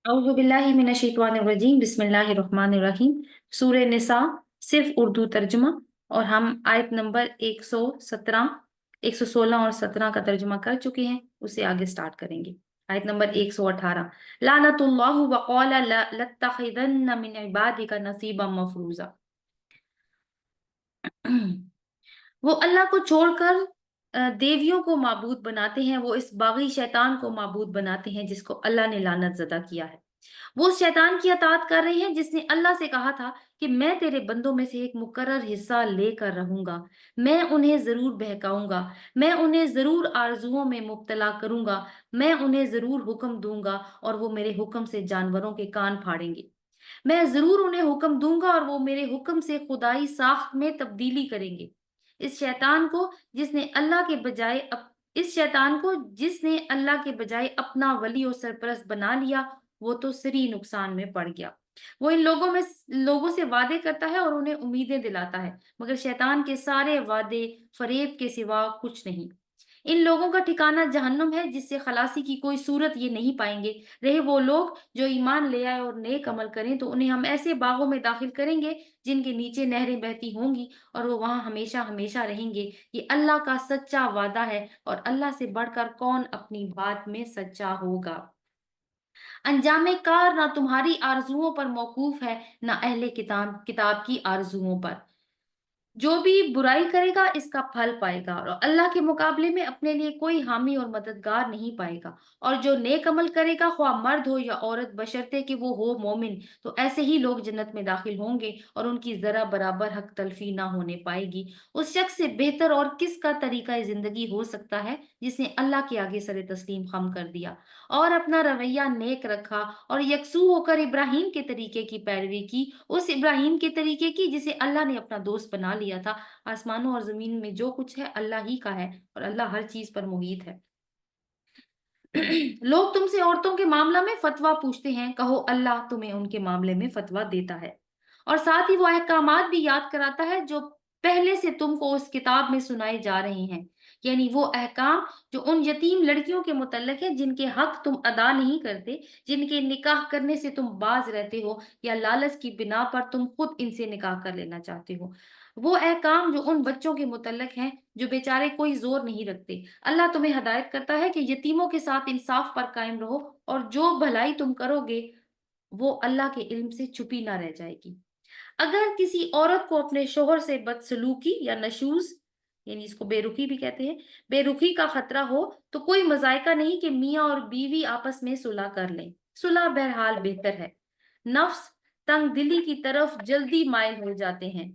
औज़ुबिल्लाहिमिनश्शैतानिर्रजीम बिस्मिल्लाहिर्रहमानिर्रहीम। सूरह निसा सिर्फ उर्दू तर्जुमा, और हम आयत नंबर 117, 116 और 17 का तर्जुमा कर चुके हैं। उसे आगे स्टार्ट करेंगे। आयत नंबर 118, लानतुल्लाहु वक़ाला लत्तखिज़न्ना मिन इबादिका नसीबम मफरूज़ा। वो अल्लाह को छोड़कर देवियों को माबूद बनाते हैं। वो इस बागी शैतान को माबूद बनाते हैं जिसको अल्लाह ने लानत ज़दा किया है। वो उस शैतान की अताअत कर रहे हैं जिसने अल्लाह से कहा था कि मैं तेरे बंदों में से एक मुकर्रर हिस्सा लेकर रहूंगा, मैं उन्हें जरूर बहकाऊंगा, मैं उन्हें जरूर आरजुओं में मुब्तला करूंगा, मैं उन्हें जरूर हुक्म दूंगा और वो मेरे हुक्म से जानवरों के कान फाड़ेंगे। मैं जरूर उन्हें हुक्म दूंगा और वो मेरे हुक्म से खुदाई साख्त में तब्दीली करेंगे। इस शैतान को जिसने अल्लाह के बजाय इस शैतान को जिसने अल्लाह के बजाय अपना वली और सरपरस्त बना लिया, वो तो सरी नुकसान में पड़ गया। वो इन लोगों से वादे करता है और उन्हें उम्मीदें दिलाता है, मगर शैतान के सारे वादे फरेब के सिवा कुछ नहीं। इन लोगों का ठिकाना जहन्नुम है जिससे खलासी की कोई सूरत ये नहीं पाएंगे। रहे वो लोग जो ईमान ले आए और नेक अमल करें तो उन्हें हम ऐसे बागों में दाखिल करेंगे जिनके नीचे नहरें बहती होंगी और वो वहां हमेशा हमेशा रहेंगे। ये अल्लाह का सच्चा वादा है और अल्लाह से बढ़कर कौन अपनी बात में सच्चा होगा। अंजाम कार ना तुम्हारी आरजुओं पर मौकूफ है, ना अहले किताब किताब की आरजुओं पर। जो भी बुराई करेगा इसका फल पाएगा और अल्लाह के मुकाबले में अपने लिए कोई हामी और मददगार नहीं पाएगा। और जो नेक अमल करेगा, ख्वाह मर्द हो या औरत, बशर्ते कि वो हो मोमिन, तो ऐसे ही लोग जन्नत में दाखिल होंगे और उनकी जरा बराबर हक तलफी ना होने पाएगी। उस शख्स से बेहतर और किसका तरीका जिंदगी हो सकता है जिसने अल्लाह के आगे सर तस्लीम खम कर दिया और अपना रवैया नेक रखा और यकसू होकर इब्राहिम के तरीके की पैरवी की, उस इब्राहिम के तरीके की जिसे अल्लाह ने अपना दोस्त बना लिया था। आसमानों और जमीन में जो कुछ है अल्लाह ही का है और अल्लाह हर चीज पर मुहीत है। लोग तुमसे औरतों के मामला में फतवा पूछते हैं, कहो अल्लाह तुम्हें उनके मामले में फतवा देता है और साथ ही वो अहकामात भी याद कराता है जो पहले से तुमको उस किताब में सुनाए जा रहे हैं। यानी वो अहकाम जो उन यतीम लड़कियों के मुतल्लिक है जिनके हक तुम अदा नहीं करते, जिनके निकाह करने से तुम बाज रहते हो या लालच की बिना पर तुम खुद इनसे निकाह कर लेना चाहते हो। वो अहकाम जो उन बच्चों के मुतल्लिक हैं जो बेचारे कोई जोर नहीं रखते। अल्लाह तुम्हें हदायत करता है कि यतीमों के साथ इंसाफ पर कायम रहो और जो भलाई तुम करोगे वो अल्लाह के इल्म से छुपी ना रह जाएगी। अगर किसी औरत को अपने शोहर से बदसलूकी या नशूज, यानी इसको बेरुखी भी कहते हैं, बेरुखी का खतरा हो तो कोई मजायका नहीं कि मियाँ और बीवी आपस में सुलह कर लें। सुलह बहरहाल बेहतर है। नफ्स तंग दिली की तरफ जल्दी माइल हो जाते हैं,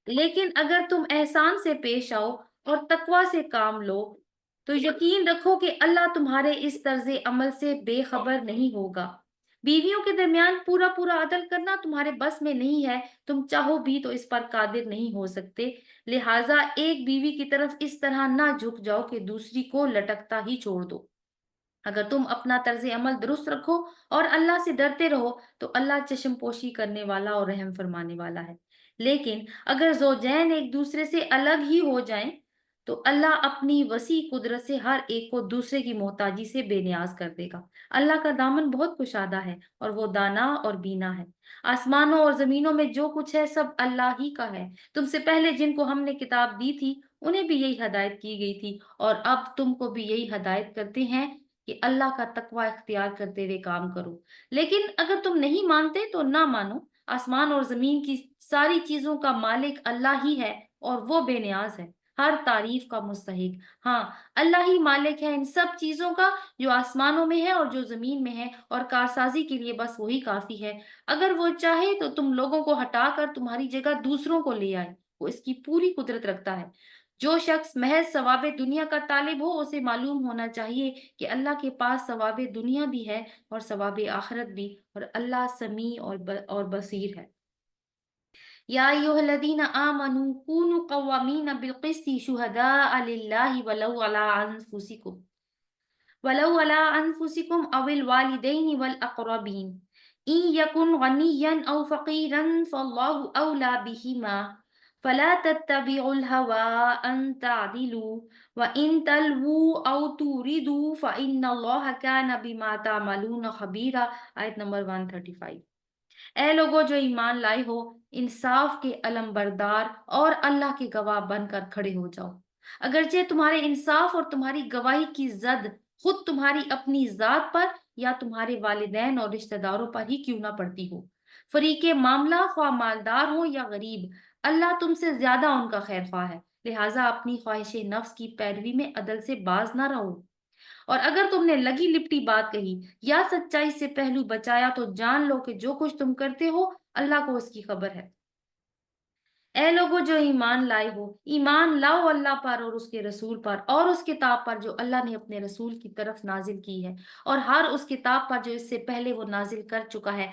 लेकिन अगर तुम एहसान से पेश आओ और तकवा से काम लो तो यकीन रखो कि अल्लाह तुम्हारे इस तर्ज अमल से बेखबर नहीं होगा। बीवियों के दरमियान पूरा पूरा अदल करना तुम्हारे बस में नहीं है, तुम चाहो भी तो इस पर कादिर नहीं हो सकते। लिहाजा एक बीवी की तरफ इस तरह ना झुक जाओ कि दूसरी को लटकता ही छोड़ दो। अगर तुम अपना तर्ज अमल दुरुस्त रखो और अल्लाह से डरते रहो तो अल्लाह चश्म पोशी करने वाला और रहम फरमाने वाला है। लेकिन अगर जोजैन एक दूसरे से अलग ही हो जाएं तो अल्लाह अपनी वसी कुदरत से हर एक को दूसरे की मोहताजी से बेनियाज कर देगा। अल्लाह का दामन बहुत कुशादा है और वो दाना और बीना है। आसमानों और जमीनों में जो कुछ है सब अल्लाह ही का है। तुमसे पहले जिनको हमने किताब दी थी उन्हें भी यही हदायत की गई थी और अब तुमको भी यही हदायत करते हैं कि अल्लाह का तकवा इख्तियार करते हुए काम करो। लेकिन अगर तुम नहीं मानते तो ना मानो। आसमान और जमीन की सारी चीजों का मालिक अल्लाह ही है और वो बेनियाज है, हर तारीफ का मुस्तहिक। हाँ, अल्लाह ही मालिक है इन सब चीजों का जो आसमानों में है और जो जमीन में है, और कारसाजी के लिए बस वही काफी है। अगर वो चाहे तो तुम लोगों को हटाकर तुम्हारी जगह दूसरों को ले आए, वो इसकी पूरी कुदरत रखता है। जो शख्स महज सवाब दुनिया का तालिब हो उसे मालूम होना चाहिए कि अल्लाह के पास सवाब दुनिया भी है और सवाब आखिरत भी, और अल्लाह समी और बसीर है। या अय्युहल्लज़ीना आमनू कूनू कव्वामीना बिलक़िस्ति शुहदाअ लिल्लाहि वलौ अला अनफुसिकुम अविल वालिदैनि वल अक़रबीन इन यकुन गनिय्यन औ फ़क़ीरन फ़अल्लाहु औला बिहिमा فلا تتبعوا الهوى أن تعدلوا وإن تلووا أو توردوا فإن الله كان بما تعملون خبيرا. آیت نمبر 135. اے لوگو جو ایمان لائے ہو، انصاف کے علم بردار اور اللہ کے گواہ بن کر کھڑے ہو جاؤ، اگرچہ تمہارے انصاف اور تمہاری گواہی کی زد خود تمہاری اپنی ذات پر یا تمہارے والدین اور رشتہ داروں پر ہی کیوں نہ پڑتی ہو۔ فریق معاملہ خواہ مالدار ہو یا غریب، اللہ تم سے زیادہ ان کا خیر خواہ ہے، لہٰذا اپنی خواہش نفس کی پیروی میں عدل سے باز نہ رہو۔ اور اگر تم نے لگی لپٹی بات کہی یا سچائی سے پہلو بچایا تو جان لو کہ جو کچھ تم کرتے ہو اللہ کو اس کی خبر ہے۔ اے لوگو جو ایمان لائے ہو، ایمان لاؤ اللہ پر اور اس کے رسول پر اور اس کتاب پر جو اللہ نے اپنے رسول کی طرف نازل کی ہے، اور ہر اس کتاب پر جو اس سے پہلے وہ نازل کر چکا ہے۔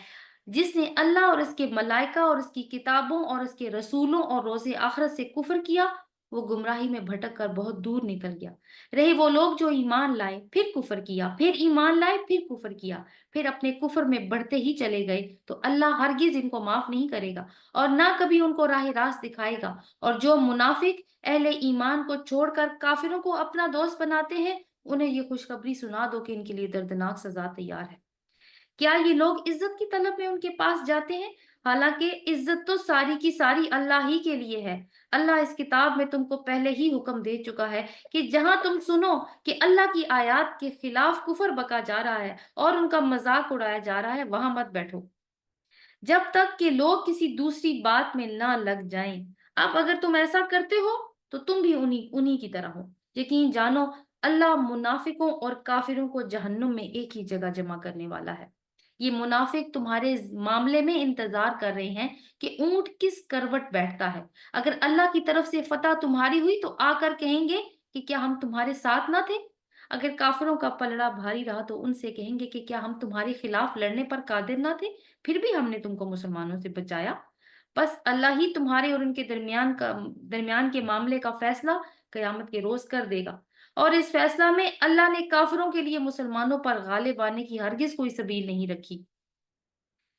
جس نے اللہ اور اس کے ملائکہ اور اس کی کتابوں اور اس کے رسولوں اور روز آخرت سے کفر کیا، وہ گمراہی میں بھٹک کر بہت دور نکل گیا۔ رہے وہ لوگ جو ایمان لائے پھر کفر کیا، پھر ایمان لائے پھر کفر کیا، پھر اپنے کفر میں بڑھتے ہی چلے گئے، تو اللہ ہرگز ان کو معاف نہیں کرے گا اور نہ کبھی ان کو راہ راست دکھائے گا۔ اور جو منافق اہل ایمان کو چھوڑ کر کافروں کو اپنا دوست بناتے ہیں، انہیں یہ خوشخبری سنا دو کہ ان کے لیے دردناک سزا تیار ہے۔ کیا یہ لوگ عزت کی طلب میں ان کے پاس جاتے ہیں؟ حالانکہ عزت تو ساری کی ساری اللہ ہی کے لیے ہے۔ اللہ اس کتاب میں تم کو پہلے ہی حکم دے چکا ہے کہ جہاں تم سنو کہ اللہ کی آیات کے خلاف کفر بکا جا رہا ہے اور ان کا مذاق اڑایا جا رہا ہے، وہاں مت بیٹھو جب تک کہ لوگ کسی دوسری بات میں نہ لگ جائیں۔ اب اگر تم ایسا کرتے ہو تو تم بھی انہی کی طرح ہو۔ یقین جانو اللہ منافقوں اور کافروں کو جہنم میں ایک ہی جگہ جمع کرنے والا ہے۔ یہ منافق تمہارے معاملے میں انتظار کر رہے ہیں کہ اونٹ کس کروٹ بیٹھتا ہے۔ اگر اللہ کی طرف سے فتح تمہاری ہوئی تو آ کر کہیں گے کہ کیا ہم تمہارے ساتھ نہ تھے؟ اگر کافروں کا پلڑا بھاری رہا تو ان سے کہیں گے کہ کیا ہم تمہارے خلاف لڑنے پر قادر نہ تھے، پھر بھی ہم نے تم کو مسلمانوں سے بچایا۔ بس اللہ ہی تمہارے اور ان کے درمیان کے معاملے کا فیصلہ قیامت کے روز کر دے گا، اور اس فیصلہ میں اللہ نے کافروں کے لیے مسلمانوں پر غالب آنے کی ہرگز کوئی سبیل نہیں رکھی۔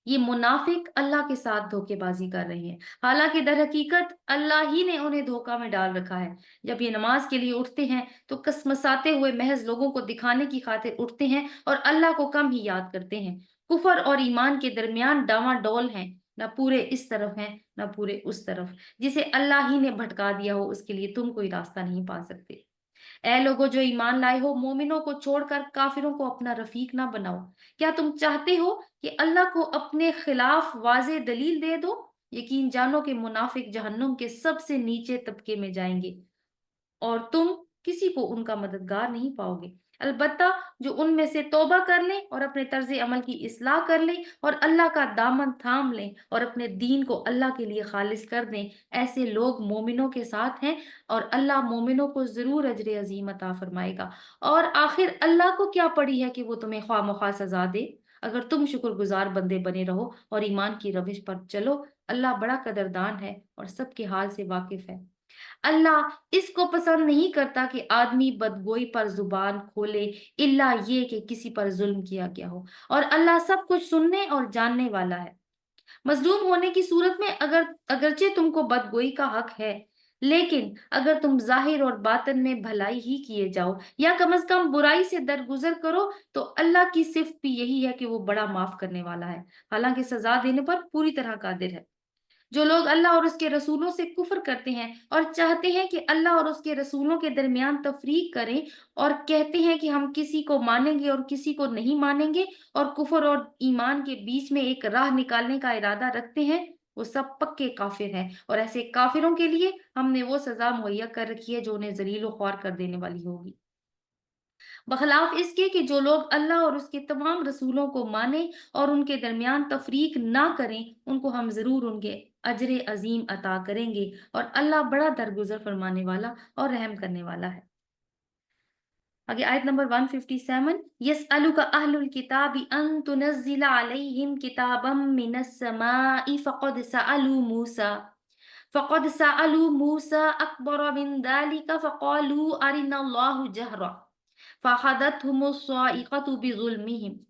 یہ منافق اللہ کے ساتھ دھوکے بازی کر رہے ہیں، حالانکہ در حقیقت اللہ ہی نے انہیں دھوکہ میں ڈال رکھا ہے۔ جب یہ نماز کے لیے اٹھتے ہیں تو کسمساتے ہوئے محض لوگوں کو دکھانے کی خاطر اٹھتے ہیں اور اللہ کو کم ہی یاد کرتے ہیں۔ کفر اور ایمان کے درمیان ڈاواں ڈول ہیں، نہ پورے اس طرف ہیں نہ پورے اس طرف۔ جسے اللہ ہی نے بھٹکا دیا ہو اس کے لیے تم کوئی راستہ نہیں پا سکتے۔ اے لوگو جو ایمان لائے ہو، مومنوں کو چھوڑ کر کافروں کو اپنا رفیق نہ بناؤ۔ کیا تم چاہتے ہو کہ اللہ کو اپنے خلاف واضح دلیل دے دو؟ یقین جانو کہ منافق جہنم کے سب سے نیچے طبقے میں جائیں گے اور تم کسی کو ان کا مددگار نہیں پاؤ گے، البتہ جو ان میں سے توبہ کر لیں اور اپنے طرز عمل کی اصلاح کر لیں اور اللہ کا دامن تھام لیں اور اپنے دین کو اللہ کے لیے خالص کر دیں، ایسے لوگ مومنوں کے ساتھ ہیں اور اللہ مومنوں کو ضرور اجر عظیم عطا فرمائے گا۔ اور آخر اللہ کو کیا پڑی ہے کہ وہ تمہیں خواہ مخواہ سزا دے، اگر تم شکر گزار بندے بنے رہو اور ایمان کی روش پر چلو۔ اللہ بڑا قدردان ہے اور سب کے حال سے واقف ہے۔ اللہ اس کو پسند نہیں کرتا کہ آدمی بدگوئی پر زبان کھولے الا یہ کہ کسی پر ظلم کیا گیا ہو، اور اللہ سب کچھ سننے اور جاننے والا ہے۔ مظلوم ہونے کی صورت میں اگرچہ تم کو بدگوئی کا حق ہے، لیکن اگر تم ظاہر اور باطن میں بھلائی ہی کیے جاؤ یا کم از کم برائی سے درگزر کرو تو اللہ کی صفت بھی یہی ہے کہ وہ بڑا معاف کرنے والا ہے، حالانکہ سزا دینے پر پوری طرح قادر ہے۔ جو لوگ اللہ اور اس کے رسولوں سے کفر کرتے ہیں اور چاہتے ہیں کہ اللہ اور اس کے رسولوں کے درمیان تفریق کریں اور کہتے ہیں کہ ہم کسی کو مانیں گے اور کسی کو نہیں مانیں گے اور کفر اور ایمان کے بیچ میں ایک راہ نکالنے کا ارادہ رکھتے ہیں، وہ سب پکے کافر ہیں، اور ایسے کافروں کے لیے ہم نے وہ سزا مہیا کر رکھی ہے جو انہیں ذلیل و خوار کر دینے والی ہوگی۔ بخلاف اس کے کہ جو لوگ اللہ اور اس کے تمام رسولوں کو مانیں اور ان کے درمیان تفریق نہ کریں، ان کو ہم ضرور ان کے اجر عظیم عطا کریں گے، اور اللہ بڑا درگزر فرمانے والا اور رحم کرنے والا ہے۔ آگے آیت نمبر 157، یسألک اہل الکتاب ان تنزل علیہم کتابا من السماء فقد سألوا موسى أكبر من ذلك فقالوا أرنا الله جهرا فأخذتهم الصاعقة بظلمهم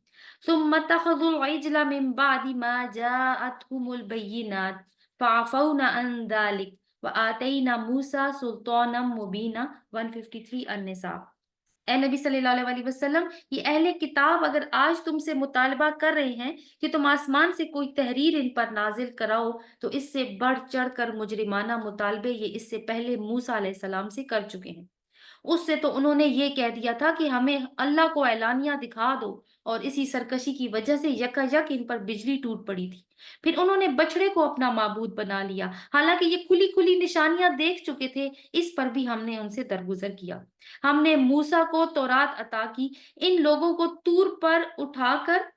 ثم اتخذوا العجل من بعد ما جاءتهم البينات فعفونا عن ذلك वआतैना मूसा सुल्तानम मुबीना 153 अन्निसा। ए नबी सल्लल्लाहु अलैहि वसल्लम, ये अहले किताब अगर आज तुमसे मुतालबा कर रहे हैं कि तुम आसमान से कोई तहरीर इन पर नाजिल कराओ, तो इससे बढ़ चढ़ कर मुजरिमाना मुतालबे ये इससे पहले मूसा अलैहिस्सलाम से कर चुके हैं। उससे तो उन्होंने ये कह दिया था कि हमें अल्लाह को एलानिया दिखा दो, और इसी सरकशी की वजह से यकायक इन पर बिजली टूट पड़ी थी। फिर उन्होंने बछड़े को अपना माबूद बना लिया, हालांकि ये खुली खुली निशानियां देख चुके थे। इस पर भी हमने उनसे दरगुजर किया। हमने मूसा को तौरात अता की, इन लोगों को तूर पर उठाकर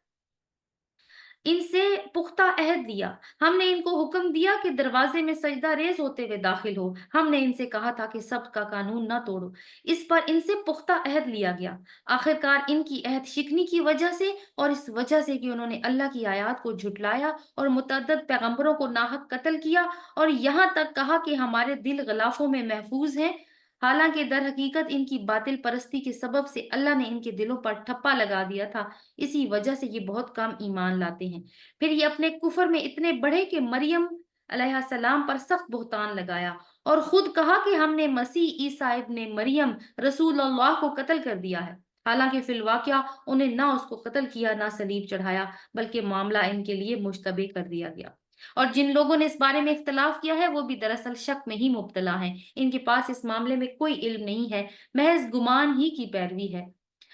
इनसे पुख्ता अहद लिया। हमने इनको हुक्म दिया कि दरवाजे में सजदा रेज होते हुए दाखिल हो। हमने इनसे कहा था कि सब्त का कानून न तोड़ो। इस पर इनसे पुख्ता अहद लिया गया। आखिरकार इनकी अहद शिकनी की वजह से, और इस वजह से कि उन्होंने अल्लाह की आयत को झुटलाया और मुतअद्दिद पैगंबरों को नाहक कत्ल किया, और यहाँ तक कहा कि हमारे दिल गलाफों में महफूज हैं, हालांकि दर हकीकत इनकी बातिल परस्ती के सबब से अल्लाह ने इनके दिलों पर ठप्पा लगा दिया था। इसी वजह से ये बहुत कम ईमान लाते हैं। फिर ये अपने कुफर में इतने बढ़े कि मरियम अलैहिस्सलाम पर सख्त बुहतान लगाया और खुद कहा कि हमने मसीह ईसा इब्ने मरियम रसूलुल्लाह को कत्ल कर दिया है। हालांकि फिल वाक़या उन्हें ना उसको कत्ल किया ना सलीब चढ़ाया, बल्कि मामला इनके लिए मुश्तबे कर दिया गया। और जिन लोगों ने इस बारे में इख्तलाफ किया है वो भी दरअसल शक में ही मुब्तला हैं। इनके पास इस मामले में कोई इल्म नहीं है, महज गुमान ही की पैरवी है।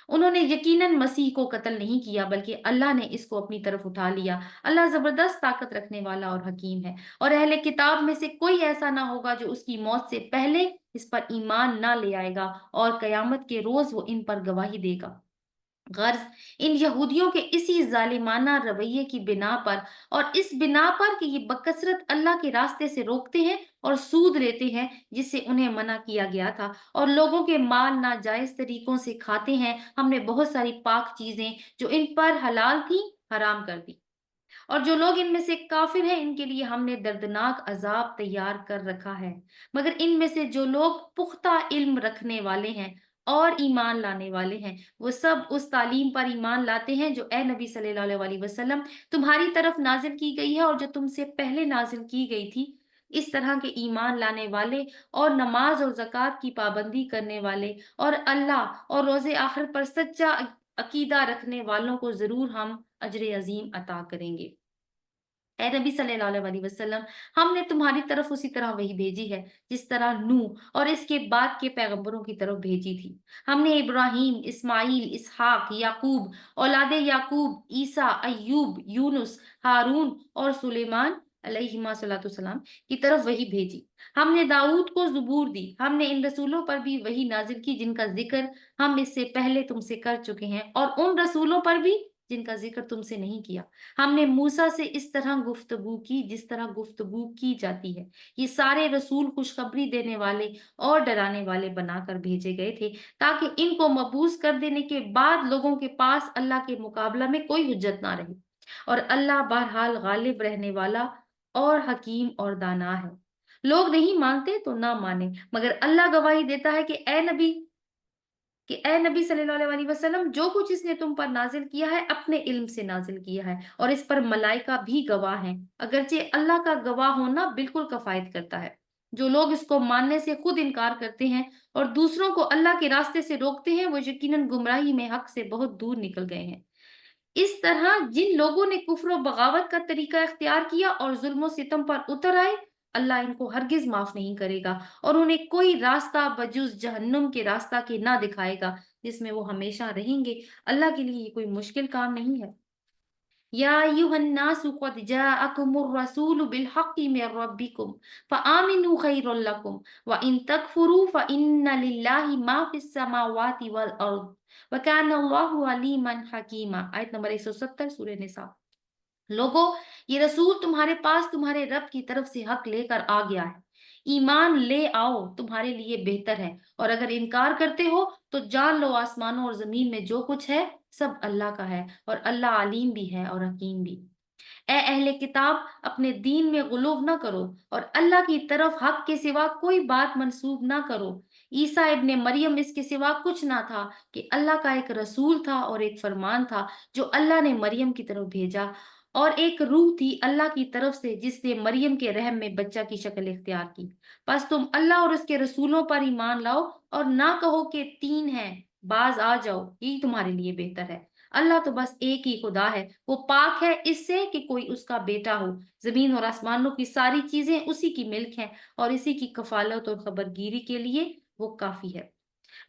उन्होंने यकीनन मसीह को कत्ल नहीं किया, बल्कि अल्लाह ने इसको अपनी तरफ उठा लिया। अल्लाह जबरदस्त ताकत रखने वाला और हकीम है, और अहले किताब में से कोई ऐसा ना होगा जो उसकी मौत से पहले इस पर ईमान ना ले आएगा, और कयामत के रोज वो इन पर गवाही देगा। गर्ज इन यहूदियों के इसी जालिमाना रवैये की बिना पर, और इस बिना पर कि ये बकसरत अल्लाह के रास्ते से रोकते हैं और सूद लेते हैं जिससे उन्हें मना किया गया था, और लोगों के माल नाजायज तरीकों से खाते हैं, हमने बहुत सारी पाक चीजें जो इन पर हलाल थी हराम कर दी। और जो लोग इनमें से काफिर हैं इनके लिए हमने दर्दनाक अजाब तैयार कर रखा है। मगर इनमें से जो लोग पुख्ता इल्म रखने वाले हैं और ईमान लाने वाले हैं, वो सब उस तालीम पर ईमान लाते हैं जो ए नबी सल्लल्लाहु अलैहि वसल्लम तुम्हारी तरफ नाजिल की गई है और जो तुमसे पहले नाजिल की गई थी। इस तरह के ईमान लाने वाले और नमाज और ज़कात की पाबंदी करने वाले और अल्लाह और रोज़े आखिर पर सच्चा अकीदा रखने वालों को ज़रूर हम अजर अजीम अता करेंगे। ए नबी सल्लल्लाहु अलैहि वसल्लम, हमने तुम्हारी तरफ उसी तरह वही भेजी है जिस तरह नूह और इसके बाद के पैगंबरों की तरफ भेजी थी। हमने इब्राहीम, इस्माइल, इसहाक, याकूब, औलादे याकूब, ईसा, अय्यूब, यूनुस, हारून और सुलेमान अलैहिस्सलाम की तरफ वही भेजी। हमने दाऊद को ज़बूर दी। हमने इन रसूलों पर भी वही नाजिल की जिनका जिक्र हम इससे पहले तुमसे कर चुके हैं, और उन रसूलों पर भी जिनका जिक्र तुमसे नहीं किया। हमने मूसा से इस तरह गुफ्तगू की जिस तरह गुफ्तगू की जाती है। ये सारे रसूल खुशखबरी देने वाले और डराने वाले बनाकर भेजे गए थे, ताकि इनको मबूस कर देने के बाद लोगों के पास अल्लाह के मुकाबला में कोई हुज्जत ना रहे। और अल्लाह बहरहाल गालिब रहने वाला और हकीम और दाना है। लोग नहीं मानते तो ना माने, मगर अल्लाह गवाही देता है कि ए नबी सल्लल्लाहु अलैहि वसल्लम, जो कुछ इसने तुम पर नाजिल किया है अपने इल्म से नाजिल किया है, और इस पर मलाइका भी गवाह हैं, अगरचे अल्लाह का गवाह होना बिल्कुल कफायत करता है। जो लोग इसको मानने से खुद इनकार करते हैं और दूसरों को अल्लाह के रास्ते से रोकते हैं, वो यकीनन गुमराही में हक से बहुत दूर निकल गए हैं। इस तरह जिन लोगों ने कुफ्र और बगावत का तरीका इख्तियार किया और जुल्म सितम पर उतर आए, अल्लाह इनको हरगिज माफ नहीं करेगा, और उन्हें कोई रास्ता बजुज जहन्नुम के रास्ता के ना दिखाएगा जिसमें वो हमेशा रहेंगे। अल्लाह के लिए ये कोई मुश्किल काम नहीं है। या अय्युहन्नासु क़द जाअकुमुर रसूलु बिल हक़्क़ि मिर रब्बिकुम फ़आमिनू खैरुल लकुम व इन तकफ़ुरू फ़इन्ना लिल्लाहि मा फ़िस समावाति वल अर्द व काना अल्लाहु अलीमन हकीमा। आयत नंबर 170 सूरह निसा। लोगो, ये रसूल तुम्हारे पास तुम्हारे रब की तरफ से हक लेकर आ गया है। ईमान ले आओ, तुम्हारे लिए बेहतर है, और अगर इनकार करते हो तो जान लो आसमानों और जमीन में जो कुछ है सब अल्लाह का है, और अल्लाह अलीम भी है और हकीम भी। ए अहले किताब, अपने दीन में गुलूव न करो और अल्लाह की तरफ हक के सिवा कोई बात मंसूब ना करो। ईसा इब्ने मरियम इसके सिवा कुछ ना था कि अल्लाह का एक रसूल था और एक फरमान था जो अल्लाह ने मरियम की तरफ भेजा, اور ایک रूह थी अल्लाह की तरफ से जिसने मरियम के रहम में बच्चा की शक्ल इख्तियार की। बस तुम अल्लाह और उसके रसूलों पर ईमान लाओ और ना कहो कि तीन हैं, बाज आ जाओ, यही तुम्हारे लिए बेहतर है। अल्लाह तो बस एक ही खुदा है, वो पाक है इससे कि कोई उसका बेटा हो। जमीन और आसमानों की सारी चीजें उसी की मिल्क हैं और इसी की कफालत और खबरगिरी के लिए वो काफी है।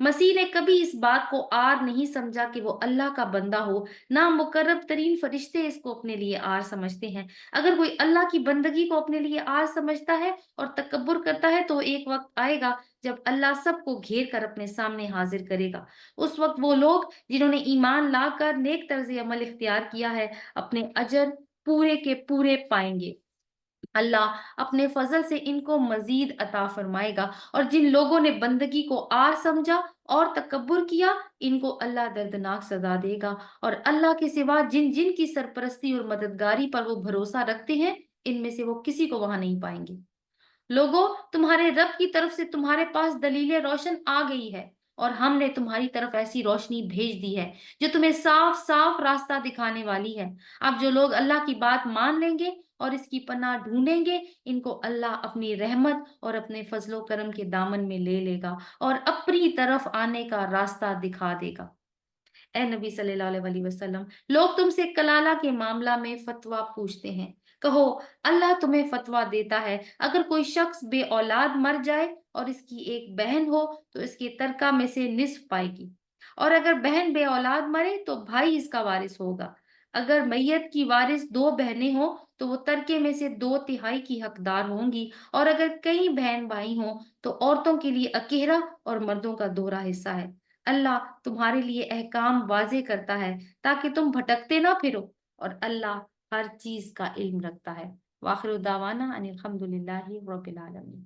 मसीह ने कभी इस बात को आर नहीं समझा कि वो अल्लाह का बंदा हो, ना मुकर्रब तरीन फरिश्ते इसको अपने लिए आर समझते हैं। अगर कोई अल्लाह की बंदगी को अपने लिए आर समझता है और तकब्बुर करता है तो एक वक्त आएगा जब अल्लाह सबको घेर कर अपने सामने हाजिर करेगा। उस वक्त वो लोग जिन्होंने ईमान लाकर नेक तर्ज अमल इख्तियार किया है, अपने अजर पूरे के पूरे पाएंगे। अल्लाह अपने फजल से इनको मजीद अता फरमाएगा, और जिन लोगों ने बंदगी को आर समझा और तकब्बुर किया, इनको अल्लाह दर्दनाक सजा देगा। और अल्लाह के सिवा जिन जिन की सरपरस्ती और मददगारी पर वो भरोसा रखते हैं, इनमें से वो किसी को वहां नहीं पाएंगे। लोगों, तुम्हारे रब की तरफ से तुम्हारे पास दलीलें रोशन आ गई है, और हमने तुम्हारी तरफ ऐसी रोशनी भेज दी है जो तुम्हें साफ साफ रास्ता दिखाने वाली है। अब जो लोग अल्लाह की बात मान लेंगे और इसकी पनाह ढूंढेंगे, इनको अल्लाह अपनी रहमत और अपने फजलो करम के दामन में ले लेगा और अपनी तरफ आने का रास्ता दिखा देगा। ए नबी सल्लल्लाहु अलैहि वसल्लम, लोग तुमसे कलाला के मामला में फतवा पूछते हैं। कहो, अल्लाह तुम्हें फतवा देता है, अगर कोई शख्स बे औलाद मर जाए और इसकी एक बहन हो तो इसके तरका में से निस्फ पाएगी, और अगर बहन बे औलाद मरे तो भाई इसका वारिस होगा। अगर मैयत की वारिस दो बहनें हो तो वो तरके में से दो तिहाई की हकदार होंगी, और अगर कई बहन भाई हों तो औरतों के लिए अकेरा और मर्दों का दोहरा हिस्सा है। अल्लाह तुम्हारे लिए अहकाम वाज़ेह करता है ताकि तुम भटकते ना फिरो, और अल्लाह हर चीज का इल्म रखता है। वाखिर दावाना अनिल हम्दुलिल्लाहि रब्बिल आलमीन।